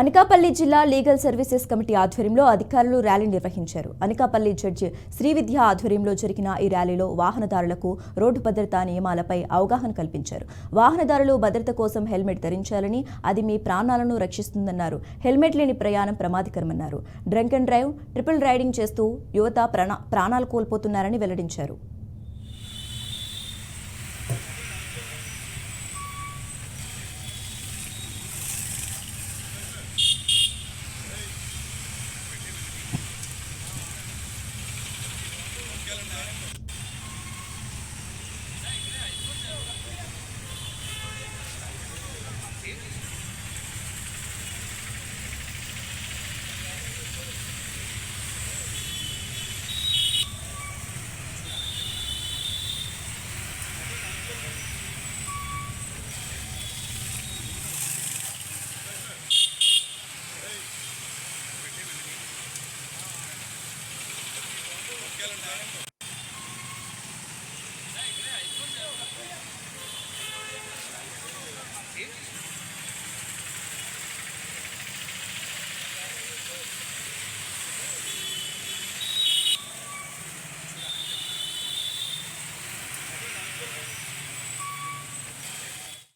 అనకాపల్లి జిల్లా legal services committee ఆధ్వర్యంలో అధికారులు ర్యాలీ నిర్వహించారు. అనకాపల్లి జడ్జి శ్రీవిద్య ఆధ్వర్యంలో జరిగిన ఈ ర్యాలీలో వాహనదారులకు రోడ్డు భద్రతా నియమాలపై అవగాహన కల్పించారు. వాహనదారులు భద్రత కోసం హెల్మెట్ ధరించాలని, అది మీ ప్రాణాలను రక్షిస్తుందన్నారు. హెల్మెట్ లేని ప్రయాణం ప్రమాదకరమన్నారు. Drunk and drive, triple riding చేస్తూ యువత ప్రాణాలు కోల్పోతున్నారని వెల్లడించారు.